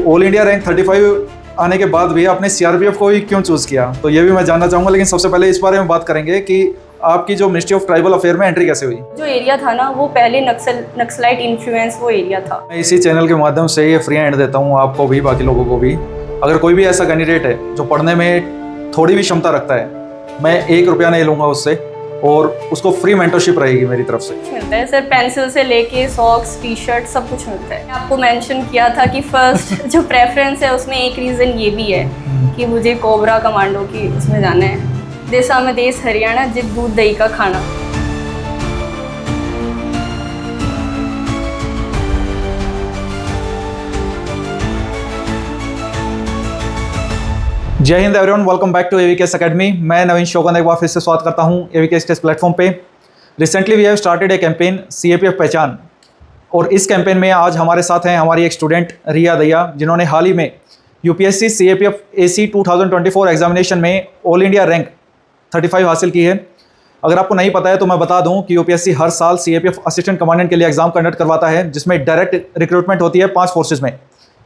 All India rank 35 आने के बाद भी आपने सीआरपीएफ को ही क्यों चूज़ किया, तो ये भी मैं जानना चाहूँगा। लेकिन सबसे पहले इस बारे में बात करेंगे कि आपकी जो मिनिस्ट्री ऑफ ट्राइबल अफेयर में एंट्री कैसे हुई। जो एरिया था ना वो पहले नक्सलाइट इन्फ्लुएंस वो एरिया था। मैं इसी चैनल के माध्यम से ये फ्री हैंड देता हूँ आपको भी, बाकी लोगों को भी। अगर कोई भी ऐसा कैंडिडेट है जो पढ़ने में थोड़ी भी क्षमता रखता है, मैं 1 रुपया नहीं लूँगा उससे और उसको फ्री मेंटरशिप रहेगी मेरी तरफ से। मिलता है सर, पेंसिल से लेके सॉक्स, टी शर्ट सब कुछ मिलता है। आपको मेंशन किया था कि फर्स्ट जो प्रेफरेंस है उसमें एक रीज़न ये भी है कि मुझे कोबरा कमांडो की उसमें जाना है। देशा में देश हरियाणा, जित दूध दही का खाना। जय हिंद everyone, welcome back to AVKS academy. मैं नवीन शोकन एक बार फिर से स्वागत करता हूं एवीकेएस के इस प्लेटफॉर्म पे। Recently we have started a campaign CAPF पहचान, और इस कैंपेन में आज हमारे साथ हैं हमारी एक स्टूडेंट रिया दैया, जिन्होंने हाल ही में यूपीएससी सीएपीएफ एसी 2024 एग्जामिनेशन में ऑल इंडिया रैंक 35 हासिल की है। अगर आपको नहीं पता है तो मैं बता दूं कि यूपीएससी हर साल सीएपीएफ असिस्टेंट कमांडेंट के लिए एग्जाम कंडक्ट करवाता है, जिसमें डायरेक्ट रिक्रूटमेंट होती है 5 फोर्सेज में,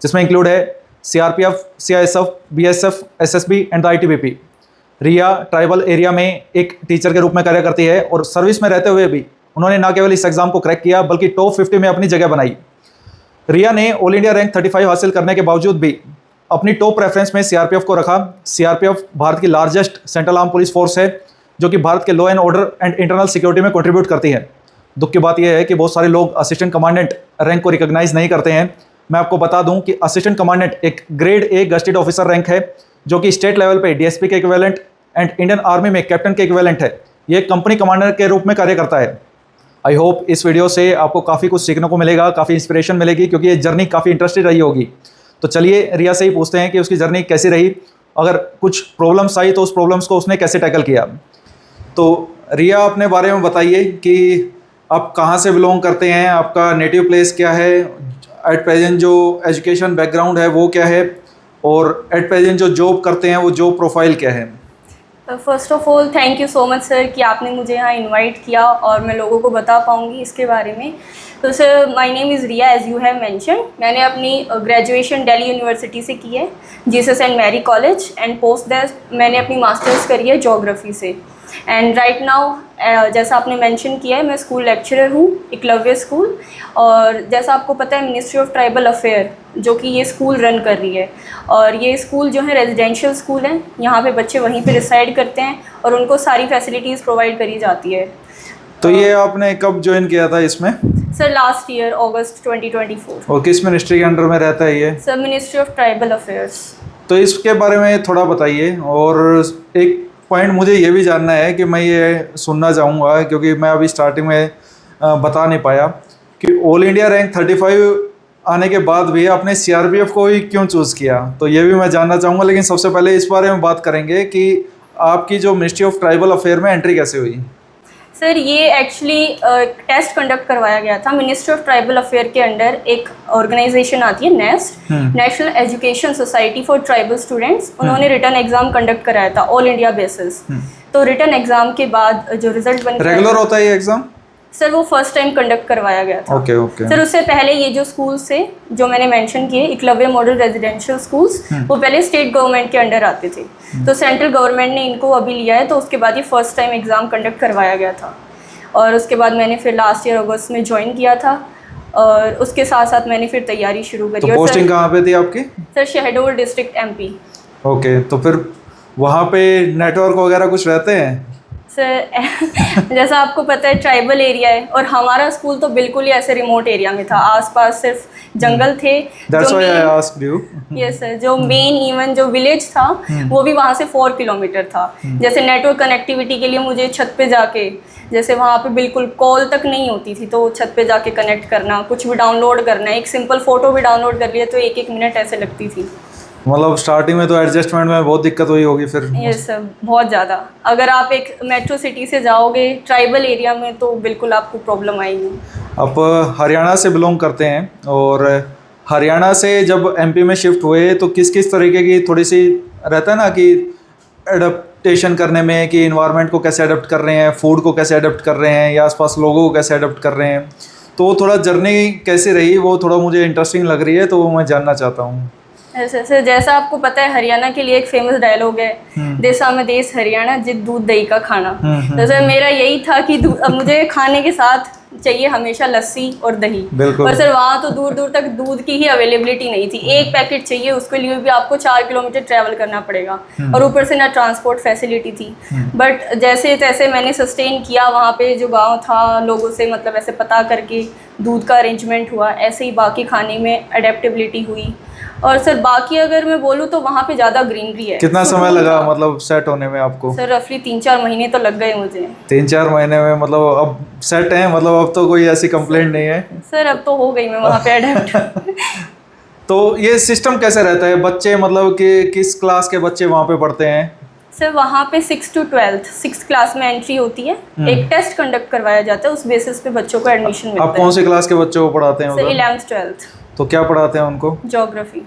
जिसमें इंक्लूड है CRPF, CISF, BSF, SSB and the ITBP. Riya tribal area में एक टीचर के रूप में कार्य करती है और सर्विस में रहते हुए भी उन्होंने न केवल इस एग्जाम को क्रैक किया बल्कि टॉप 50 में अपनी जगह बनाई। रिया ने ऑल इंडिया रैंक 35 हासिल करने के बावजूद भी अपनी टॉप प्रेफरेंस में सीआरपीएफ को रखा। सीआरपीएफ भारत की largest central arm police force है, जो कि भारत के law and order and internal security में कंट्रीब्यूट करती है। दुख की बात यह है कि बहुत सारे लोग असिस्टेंट कमांडेंट रैंक को रिकॉग्नाइज नहीं करते हैं। मैं आपको बता दूं कि असिस्टेंट कमांडेंट एक grade A gazetted officer rank है, जो कि स्टेट लेवल पे डीएसपी के इक्विवेलेंट एंड इंडियन आर्मी में कैप्टन के इक्विवेलेंट है। ये कंपनी कमांडर के रूप में कार्य करता है। आई होप इस वीडियो से आपको काफ़ी कुछ सीखने को मिलेगा, काफ़ी इंस्पिरेशन मिलेगी, क्योंकि ये जर्नी काफ़ी इंटरेस्टिंग रही होगी। तो चलिए रिया से ही पूछते हैं कि उसकी जर्नी कैसी रही, अगर कुछ प्रॉब्लम्स आई तो उस प्रॉब्लम्स को उसने कैसे टैकल किया। तो रिया, अपने बारे में बताइए कि आप कहाँ से बिलोंग करते हैं, आपका नेटिव प्लेस क्या है, एट प्रेजेंट जो एजुकेशन बैकग्राउंड है वो क्या है, और एट प्रेजेंट जो जॉब करते हैं वो जॉब प्रोफाइल क्या है। First of all thank you so much sir कि आपने मुझे यहाँ इनवाइट किया और मैं लोगों को बता पाऊँगी इसके बारे में। तो sir, my name is Riya, as you have mention. मैंने अपनी ग्रेजुएशन दिल्ली यूनिवर्सिटी से की है, Jesus and Mary college, and post that मैंने अपनी मास्टर्स करी है ज्योग्राफी से। एंड राइट नाउ जैसा आपने मेंशन किया है, मैं स्कूल लेक्चरर हूँ एकलव्य स्कूल। और जैसा आपको पता है, मिनिस्ट्री ऑफ ट्राइबल अफेयर जो कि ये स्कूल रन कर रही है, और ये स्कूल जो है रेजिडेंशियल स्कूल है। यहाँ पे बच्चे वहीं पे रिसाइड करते हैं और उनको सारी फैसिलिटीज़ प्रोवाइड करी जाती है। तो ये आपने कब ज्वाइन किया था इसमें? सर लास्ट ईयर अगस्त 2024। और किस मिनिस्ट्री के अंडर में रहता है ये? Sir ministry of tribal affairs. तो इसके बारे में थोड़ा बताइए। और एक पॉइंट मुझे ये भी जानना है कि मैं ये सुनना चाहूँगा, क्योंकि मैं अभी स्टार्टिंग में बता नहीं पाया कि ऑल इंडिया रैंक 35 आने के बाद भी आपने सीआरपीएफ को ही क्यों चूज़ किया, तो ये भी मैं जानना चाहूँगा। लेकिन सबसे पहले इस बारे में बात करेंगे कि आपकी जो मिनिस्ट्री ऑफ ट्राइबल अफेयर में एंट्री कैसे हुई। सर ये एक्चुअली टेस्ट कंडक्ट करवाया गया था। मिनिस्ट्री ऑफ ट्राइबल अफेयर के अंडर एक ऑर्गेनाइजेशन आती है nest, national education society for tribal students. उन्होंने रिटर्न एग्जाम कंडक्ट कराया था ऑल इंडिया बेसिस। तो रिटर्न एग्जाम के बाद जो रिजल्ट बन रेगुलर होता है ये एग्जाम? सर वो फर्स्ट टाइम कंडक्ट करवाया गया था। ओके। सर उससे पहले ये जो स्कूल्स थे जो मैंने मेंशन किए, एकलव्य मॉडल रेजिडेंशियल स्कूल्स, वो पहले स्टेट गवर्नमेंट के अंडर आते थे। तो सेंट्रल गवर्नमेंट ने इनको अभी लिया है, तो उसके बाद ये फर्स्ट टाइम एग्जाम कंडक्ट करवाया गया था। और उसके बाद मैंने फिर लास्ट ईयर अगस्त में ज्वाइन किया था, और उसके साथ साथ मैंने फिर तैयारी शुरू करी। तो पोस्टिंग कहाँ पे थी आपकी? Sir Shahdol district MP. Okay, तो फिर वहाँ पे नेटवर्क वगैरह कुछ रहते हैं? सर जैसा आपको पता है ट्राइबल एरिया है, और हमारा स्कूल तो बिल्कुल ही ऐसे रिमोट एरिया में था। आसपास सिर्फ जंगल थे। यस सर, जो मेन इवन जो विलेज था वो भी वहाँ से 4 किलोमीटर था। जैसे नेटवर्क कनेक्टिविटी के लिए मुझे छत पे जाके, जैसे वहाँ पे बिल्कुल कॉल तक नहीं होती थी, तो छत पे जाके कनेक्ट करना, कुछ भी डाउनलोड करना, एक सिंपल फ़ोटो भी डाउनलोड कर लिया तो 1-1 मिनट ऐसे लगती थी। मतलब स्टार्टिंग में तो एडजस्टमेंट में बहुत दिक्कत हुई होगी फिर? यस सर, बहुत ज़्यादा। अगर आप एक मेट्रो सिटी से जाओगे ट्राइबल एरिया में तो बिल्कुल आपको प्रॉब्लम आएगी। आप हरियाणा से बिलोंग करते हैं, और हरियाणा से जब एमपी में शिफ्ट हुए तो किस किस तरीके की थोड़ी सी रहता है ना कि एडप्टेशन करने में, कि इन्वायरमेंट को कैसे अडप्ट कर रहे हैं, फूड को कैसे अडप्ट कर रहे हैं, या आसपास लोगों को कैसे अडप्ट कर रहे हैं, तो वो थोड़ा जर्नी कैसी रही वो थोड़ा मुझे इंटरेस्टिंग लग रही है, तो वो मैं जानना चाहता हूँ। ऐसे ऐसे जैसा आपको पता है हरियाणा के लिए एक फेमस डायलॉग है, देशा में देश हरियाणा जित दूध दही का खाना। तो सर मेरा यही था कि अब मुझे खाने के साथ चाहिए हमेशा लस्सी और दही। बिल्कुल। और सर वहाँ तो दूर दूर तक दूध की ही अवेलेबिलिटी नहीं थी, एक पैकेट चाहिए उसके लिए भी आपको 4 किलोमीटर ट्रैवल करना पड़ेगा और ऊपर से ना ट्रांसपोर्ट फैसिलिटी थी। बट जैसे तैसे मैंने सस्टेन किया, वहाँ पे जो गांव था लोगों से मतलब ऐसे पता करके दूध का अरेंजमेंट हुआ, ऐसे ही बाकी खाने में अडेप्टेबिलिटी हुई। और सर बाकी अगर मैं बोलूँ तो वहाँ पे ज़्यादा ग्रीनरी है। कितना समय लगा मतलब सेट होने में आपको? सर रफली 3-4 महीने तो लग गए मुझे। 3-4 महीने में मतलब अब सेट है, मतलब अब तो कोई ऐसी कंप्लेंट नहीं है? सर अब तो हो गई मैं वहाँ पे अडेप्ट। तो ये सिस्टम कैसे रहता है? बच्चे मतलब कि किस क्लास के बच्चे वहाँ पे पढ़ते हैं? सर वहाँ पे 6 to 12 6 क्लास में एंट्री होती है, एक टेस्ट कंडक्ट करवाया जाता है, उस बेसिस पे बच्चों को एडमिशन मिलता है। आप कौन सी क्लास के बच्चों को पढ़ाते हैं सर उधर? 11th 12th तो क्या पढ़ाते हैं उनको? ज्योग्राफी।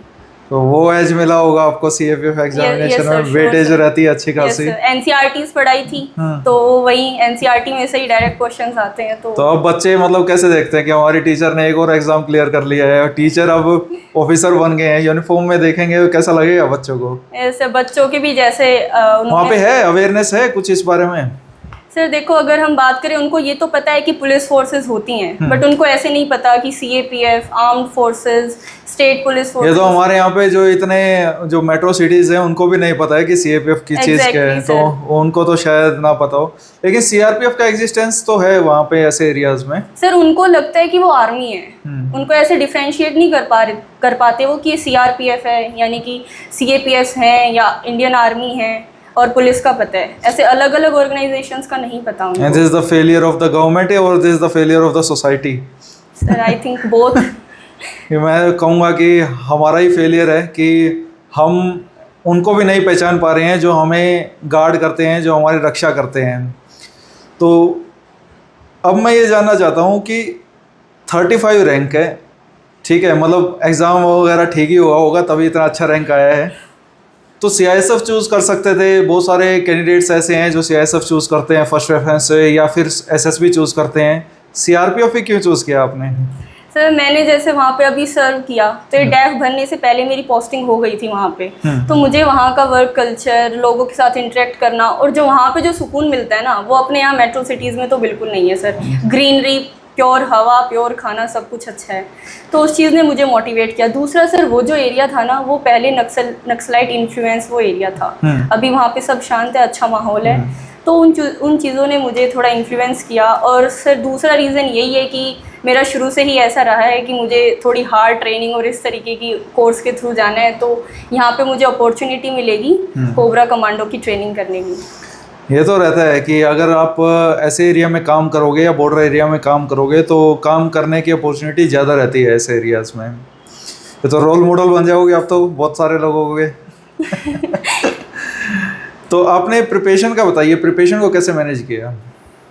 तो वो एज मिला होगा आपको सीएपीएफ एग्जामिनेशन में, वेटेज रहती है अच्छी खासी। एनसीईआरटीज पढ़ाई थी तो वही एनसीईआरटी में से ही डायरेक्ट क्वेश्चंस आते हैं। तो अब बच्चे मतलब कैसे देखते हैं कि हमारी टीचर ने एक और एग्जाम क्लियर कर लिया है और टीचर अब ऑफिसर बन गए हैं, यूनिफॉर्म में देखेंगे कैसा लगेगा बच्चों को? ऐसे बच्चों के भी जैसे वहाँ पे है अवेयरनेस है कुछ इस बारे में? सर देखो अगर हम बात करें, उनको ये तो पता है कि पुलिस फोर्सेस होती हैं, बट उनको ऐसे नहीं पता कि CAPF, armed forces, state police forces. ये तो हमारे यहाँ पे जो इतने जो मेट्रो सिटीज हैं उनको भी नहीं पता है कि सीएपीएफ की चीज क्या है, तो उनको तो शायद ना पता हो, लेकिन सीआरपीएफ का एग्जिस्टेंस तो है वहाँ पे ऐसे एरियाज में। सर उनको लगता है कि वो आर्मी है, उनको ऐसे डिफरेंशिएट नहीं कर पाते वो कि सीआरपीएफ है यानी कि सीएपीएफ है या इंडियन आर्मी है, और पुलिस का पता है, ऐसे अलग अलग ऑर्गेनाइजेशंस का नहीं पता उनको। And this is the failure of the government और this is the failure of the society? Sir I think both. मैं कहूँगा कि हमारा ही फेलियर है कि हम उनको भी नहीं पहचान पा रहे हैं जो हमें गार्ड करते हैं, जो हमारी रक्षा करते हैं। तो अब मैं ये जानना चाहता हूँ कि 35 रैंक है, ठीक है, मतलब एग्ज़ाम वगैरह ठीक ही हुआ होगा तभी इतना अच्छा रैंक आया है। तो सीआईएसएफ चूज़ कर सकते थे, बहुत सारे कैंडिडेट्स ऐसे हैं जो सीआईएसएफ चूज़ करते हैं फर्स्ट रेफरेंस से, या फिर एसएसबी चूज़ करते हैं। सीआरपीएफ ही क्यों चूज़ किया आपने? सर मैंने जैसे वहाँ पे अभी सर्व किया तो ये डैफ भरने से पहले मेरी पोस्टिंग हो गई थी वहाँ पे, तो मुझे वहाँ का वर्क कल्चर, लोगों के साथ इंटरेक्ट करना और जो वहाँ पे जो सुकून मिलता है ना, वो अपने यहाँ मेट्रो सिटीज़ में तो बिल्कुल नहीं है सर। ग्रीनरी, प्योर हवा, प्योर खाना, सब कुछ अच्छा है, तो उस चीज़ ने मुझे मोटिवेट किया। दूसरा सर वो जो एरिया था ना, वो पहले नक्सलाइट इन्फ्लुएंस वो एरिया था, अभी वहाँ पे सब शांत है, अच्छा माहौल है, तो उन चीज़ों ने मुझे थोड़ा इन्फ्लुएंस किया। और सर दूसरा रीज़न यही है कि मेरा शुरू से ही ऐसा रहा है कि मुझे थोड़ी हार्ड ट्रेनिंग और इस तरीके की कोर्स के थ्रू जाना है, तो यहाँ पे मुझे अपॉर्चुनिटी मिलेगी कोबरा कमांडो की ट्रेनिंग करने की। ये तो रहता है कि अगर आप ऐसे एरिया में काम करोगे या बॉर्डर एरिया में काम करोगे तो काम करने की अपॉर्चुनिटी ज़्यादा रहती है ऐसे एरियाज़ में। तो रोल मॉडल बन जाओगे आप तो बहुत सारे लोगों के। तो आपने प्रिपरेशन का बताइए, प्रिपरेशन को कैसे मैनेज किया?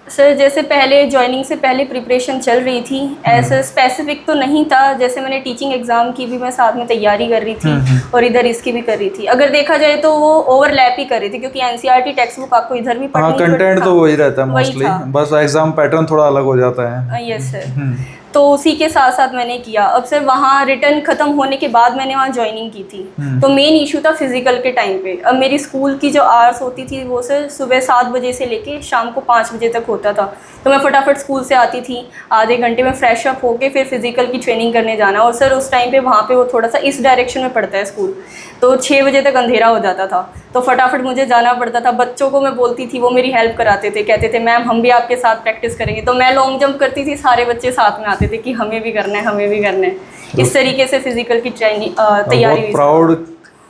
सर जैसे पहले ज्वाइनिंग से पहले प्रिपरेशन चल रही थी, ऐसे स्पेसिफिक तो नहीं था, जैसे मैंने टीचिंग एग्ज़ाम की भी मैं साथ में तैयारी कर रही थी और इधर इसकी भी कर रही थी। अगर देखा जाए तो वो ओवरलैप ही कर रही थी, क्योंकि एनसीईआरटी टेक्स्ट बुक आपको इधर भी पढ़नी पड़ती है। कंटेंट तो वही रहता है मोस्टली, बस एग्जाम पैटर्न थोड़ा अलग हो जाता है। यस सर, तो उसी के साथ साथ मैंने किया। अब सर वहाँ रिटर्न ख़त्म होने के बाद मैंने वहाँ ज्वाइनिंग की थी, तो मेन इशू था फिजिकल के टाइम पे। अब मेरी स्कूल की जो आवर्स होती थी वो सर सुबह 7 बजे से लेके शाम को 5 बजे तक होता था, तो मैं फटाफट स्कूल से आती थी, आधे घंटे में फ्रेश अप होके फिर फिजिकल की ट्रेनिंग करने जाना। और सर उस टाइम पे वहाँ पे वो थोड़ा सा इस डायरेक्शन में पड़ता है स्कूल, तो 6 बजे तक अंधेरा हो जाता था, तो फटाफट मुझे जाना पड़ता था। बच्चों को मैं बोलती थी, वो मेरी हेल्प कराते थे, कहते थे मैम हम भी आपके साथ प्रैक्टिस करेंगे, तो मैं लॉन्ग जंप करती थी, सारे बच्चे साथ में आते थे कि हमें भी करना है, हमें भी करना है। इस तरीके से फिजिकल की ट्रेनिंग तैयारी हुई। प्राउड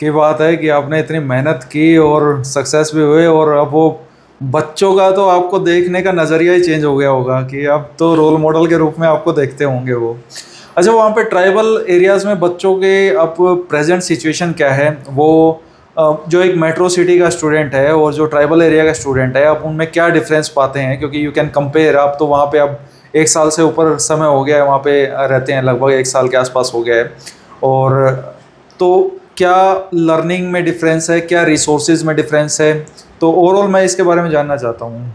की बात है कि आपने इतनी मेहनत की और सक्सेस भी हुए, और अब वो बच्चों का तो आपको देखने का नज़रिया ही चेंज हो गया होगा कि अब तो रोल मॉडल के रूप में आपको देखते होंगे वो। अच्छा, वहाँ पे ट्राइबल एरियाज़ में बच्चों के अब प्रेजेंट सिचुएशन क्या है? वो जो एक मेट्रो सिटी का स्टूडेंट है और जो ट्राइबल एरिया का स्टूडेंट है, आप उनमें क्या डिफरेंस पाते हैं? क्योंकि यू कैन कंपेयर, आप तो वहाँ पे अब 1 साल से ऊपर समय हो गया है, वहाँ पे रहते हैं, लगभग 1 साल के आसपास हो गया है, और तो क्या लर्निंग में डिफरेंस है, क्या रिसोर्सेज में डिफरेंस है? तो ओवरऑल मैं इसके बारे में जानना चाहता हूँ।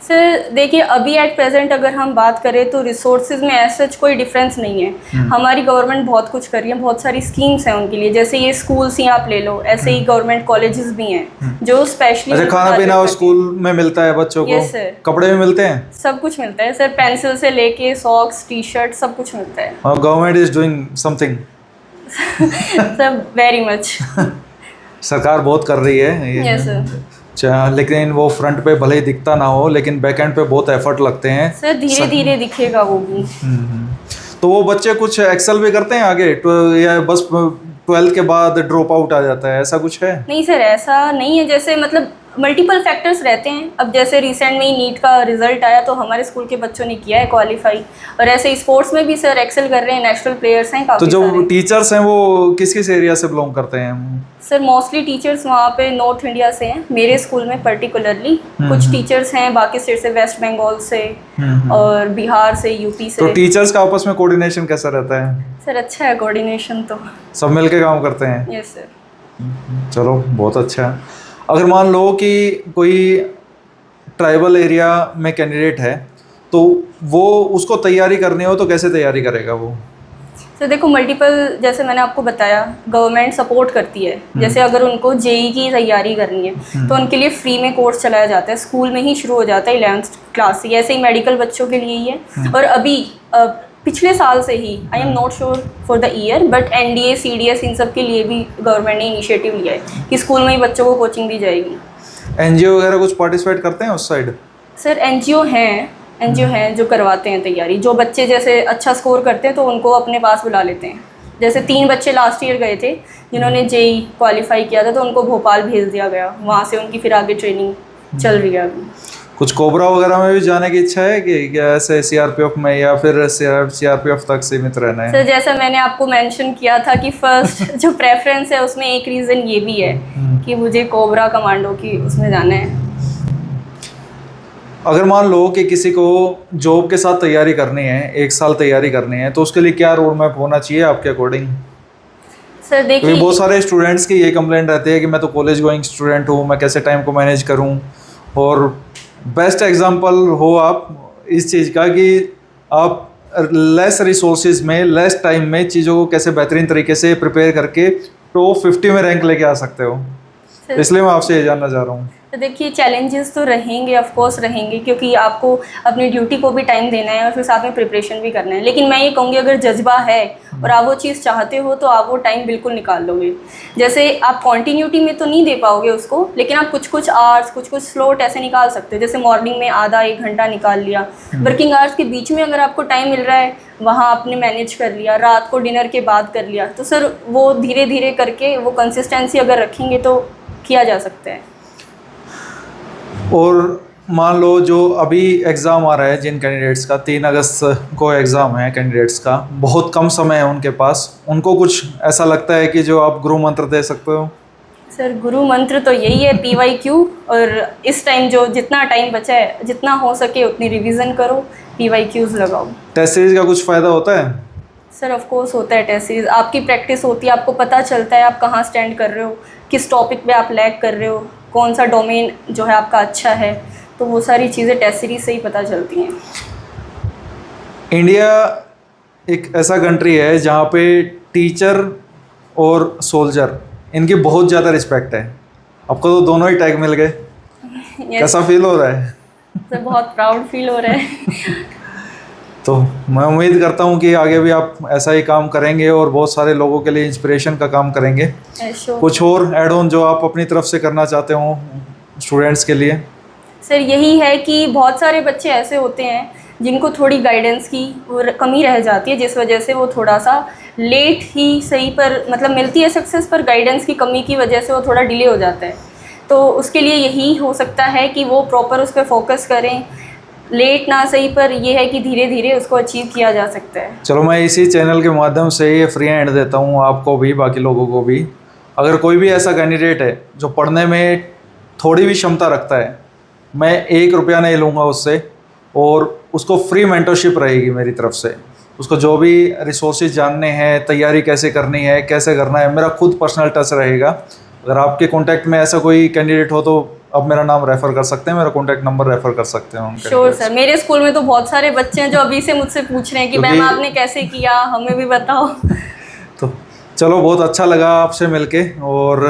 सर देखिए, अभी एट प्रेजेंट अगर हम बात करें तो रिसोर्सेज में ऐसा कोई डिफरेंस नहीं है। हमारी गवर्नमेंट बहुत कुछ कर रही है, बहुत सारी स्कीम्स हैं उनके लिए, जैसे ये स्कूल्स ही आप ले लो, ऐसे ही गवर्नमेंट कॉलेजेस भी हैं जो स्पेशली। अच्छा, खाना पीना स्कूल में मिलता है बच्चों को? Yes sir. कपड़े भी मिलते हैं? सब कुछ मिलता है सर, पेंसिल से लेके सॉक्स, टी शर्ट, सब कुछ मिलता है। और government is doing something. Sir very much. सरकार बहुत कर रही है ये। Yes sir. लेकिन वो फ्रंट पे भले ही दिखता ना हो, लेकिन बैक एंड पे बहुत एफर्ट लगते हैं सर, धीरे धीरे दिखेगा वो भी। तो वो बच्चे कुछ एक्सेल भी करते हैं आगे, या बस 12th के बाद ड्रॉप आउट आ जाता है, ऐसा कुछ है? नहीं सर, ऐसा नहीं है। जैसे मतलब मल्टीपल फैक्टर्स रहते हैं। अब जैसे रिसेंट में ही नीट का रिजल्ट आया तो हमारे स्कूल के बच्चों ने किया है क्वालिफाई, और ऐसे स्पोर्ट्स में भी सर एक्सेल कर रहे हैं, नेशनल प्लेयर्स हैं काफ़ी तो जो सारे। टीचर्स हैं वो किस किस एरिया से बिलोंग करते हैं? सर मोस्टली टीचर्स वहाँ पे नॉर्थ इंडिया से हैं, मेरे स्कूल में पर्टिकुलरली। कुछ टीचर्स हैं बाकी स्टेट से, वेस्ट बंगाल से और बिहार से, यूपी से। तो टीचर्स का आपस में कोऑर्डिनेशन कैसा रहता है? सर अच्छा है कोऑर्डिनेशन तो। सब मिलके काम करते हैं? Yes sir. चलो बहुत अच्छा है। अगर मान लो कि कोई ट्राइबल एरिया में कैंडिडेट है तो वो उसको तैयारी करनी हो तो कैसे तैयारी करेगा वो? सर देखो, मल्टीपल, जैसे मैंने आपको बताया, गवर्नमेंट सपोर्ट करती है। जैसे अगर उनको जेई की तैयारी करनी है तो उनके लिए फ्री में कोर्स चलाया जाता है, स्कूल में ही शुरू हो जाता है 11th क्लास से। ऐसे ही मेडिकल बच्चों के लिए ही है। और अभी पिछले साल से ही, I am not sure for the year, but NDA, CDS, इन सब के लिए भी गवर्नमेंट ने इनिशिएटिव लिया है कि स्कूल में ही बच्चों को कोचिंग दी जाएगी। एनजीओ वगैरह कुछ पार्टिसिपेट करते हैं उस साइड? सर एनजीओ हैं जो करवाते हैं तैयारी। जो बच्चे जैसे अच्छा स्कोर करते हैं तो उनको अपने पास बुला लेते हैं। जैसे 3 बच्चे लास्ट ईयर गए थे जिन्होंने जेई क्वालिफाई किया था, तो उनको भोपाल भेज दिया गया, वहाँ से उनकी फिर आगे ट्रेनिंग चल रही है अभी। कुछ कोबरा वगैरह में भी जाने की इच्छा है कि क्या ऐसे सीआरपीएफ में, या फिर सीआरपीएफ तक सीमित रहना है? सर जैसा मैंने आपको मेंशन किया था कि फर्स्ट जो प्रेफरेंस है उसमें एक रीज़न ये भी है कि मुझे कोबरा कमांडो की उसमें जाना है। अगर मान लो कि किसी को जॉब के साथ तैयारी करनी है, 1 साल तैयारी करनी है, तो उसके लिए क्या रोड मैप होना चाहिए आपके अकॉर्डिंग? सर देखिए, क्योंकि बहुत सारे स्टूडेंट्स की ये कंप्लेंट रहती है कि मैं तो कॉलेज गोइंग स्टूडेंट हूँ, मैं कैसे टाइम को मैनेज करूँ। और बेस्ट एग्जांपल हो आप इस चीज़ का कि आप लेस रिसोर्सेज में, लेस टाइम में चीज़ों को कैसे बेहतरीन तरीके से प्रिपेयर करके टॉप 50 में रैंक लेके आ सकते हो। इसलिए मैं आपसे ये जानना चाह रहा हूँ। तो देखिए, चैलेंजेस तो रहेंगे, ऑफ कोर्स रहेंगे, क्योंकि आपको अपनी ड्यूटी को भी टाइम देना है और फिर साथ में प्रिपरेशन भी करना है। लेकिन मैं ये कहूँगी, अगर जज्बा है और आप वो चीज़ चाहते हो तो आप वो टाइम बिल्कुल निकाल लोगे। जैसे आप कॉन्टीन्यूटी में तो नहीं दे पाओगे उसको, लेकिन आप कुछ कुछ आवर्स, कुछ कुछ स्लॉट ऐसे निकाल सकते हो। जैसे मॉर्निंग में आधा 1 घंटा निकाल लिया, वर्किंग आवर्स के बीच में अगर आपको टाइम मिल रहा है वहाँ आपने मैनेज कर लिया, रात को डिनर के बाद कर लिया, तो सर वो धीरे धीरे करके वो कंसिस्टेंसी अगर रखेंगे तो किया जा सकता है। और मान लो जो अभी एग्ज़ाम आ रहा है जिन कैंडिडेट्स का, 3 अगस्त को एग्ज़ाम है कैंडिडेट्स का, बहुत कम समय है उनके पास, उनको कुछ ऐसा लगता है कि जो आप गुरु मंत्र दे सकते हो? सर गुरु मंत्र तो यही है, PYQ। और इस टाइम जो जितना टाइम बचा है, जितना हो सके उतनी रिवीजन करो, PYQs लगाओ। टेस्ट सीरीज का कुछ फ़ायदा होता है? सर ऑफ कोर्स होता है। टेस्ट सीरीज आपकी प्रैक्टिस होती है, आपको पता चलता है आप कहाँ स्टैंड कर रहे हो, किस टॉपिक पे आप लैग कर रहे हो, कौन सा डोमेन जो है आपका अच्छा है, तो वो सारी चीज़ें टेस्ट सीरीज से ही पता चलती हैं। इंडिया एक ऐसा कंट्री है जहाँ पे टीचर और सोल्जर, इनकी बहुत ज़्यादा रिस्पेक्ट है। आपको तो दोनों ही टैग मिल गए, कैसा फील हो रहा है? सर बहुत प्राउड फील हो रहा है। तो मैं उम्मीद करता हूँ कि आगे भी आप ऐसा ही काम करेंगे और बहुत सारे लोगों के लिए इंस्पिरेशन का काम करेंगे। कुछ और ऐड ऑन जो आप अपनी तरफ से करना चाहते हो स्टूडेंट्स के लिए? सर यही है कि बहुत सारे बच्चे ऐसे होते हैं जिनको थोड़ी गाइडेंस की कमी रह जाती है, जिस वजह से वो थोड़ा सा लेट ही सही पर मतलब मिलती है सक्सेस, पर गाइडेंस की कमी की वजह से वो थोड़ा डिले हो जाता है। तो उसके लिए यही हो सकता है कि वो प्रॉपर उस पर फोकस करें, लेट ना सही पर यह है कि धीरे धीरे उसको अचीव किया जा सकता है। चलो मैं इसी चैनल के माध्यम से ये फ्री हैंड देता हूँ आपको भी, बाकी लोगों को भी। अगर कोई भी ऐसा कैंडिडेट है जो पढ़ने में थोड़ी भी क्षमता रखता है, मैं 1 रुपया नहीं लूँगा उससे, और उसको फ्री मेंटरशिप रहेगी मेरी तरफ से। उसको जो भी रिसोर्सेज जानने हैं, तैयारी कैसे करनी है, कैसे करना है, मेरा खुद पर्सनल टच रहेगा। अगर आपके कॉन्टैक्ट में ऐसा कोई कैंडिडेट हो तो अब मेरा नाम रेफ़र कर सकते हैं, मेरा कॉन्टैक्ट नंबर रेफ़र कर सकते हैं उनके श्योर details। सर, मेरे स्कूल में तो बहुत सारे बच्चे हैं जो अभी से मुझसे पूछ रहे हैं कि मैम क्योंकि- आपने कैसे किया, हमें भी बताओ। तो चलो, बहुत अच्छा लगा आपसे मिलके, और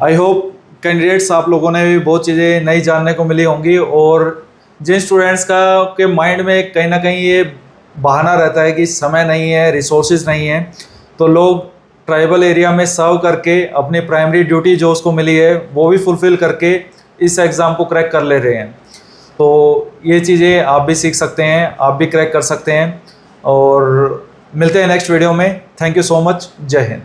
आई होप कैंडिडेट्स आप लोगों ने भी बहुत चीज़ें नई जानने को मिली होंगी। और जिन स्टूडेंट्स का के माइंड में कहीं ना कहीं ये बहाना रहता है कि समय नहीं है, रिसोर्सेज नहीं है, तो लोग ट्राइबल एरिया में सर्व करके अपनी प्राइमरी ड्यूटी जो उसको मिली है वो भी फुलफ़िल करके इस एग्ज़ाम को क्रैक कर ले रहे हैं। तो ये चीज़ें आप भी सीख सकते हैं, आप भी क्रैक कर सकते हैं। और मिलते हैं नेक्स्ट वीडियो में। Thank you so much. जय हिंद।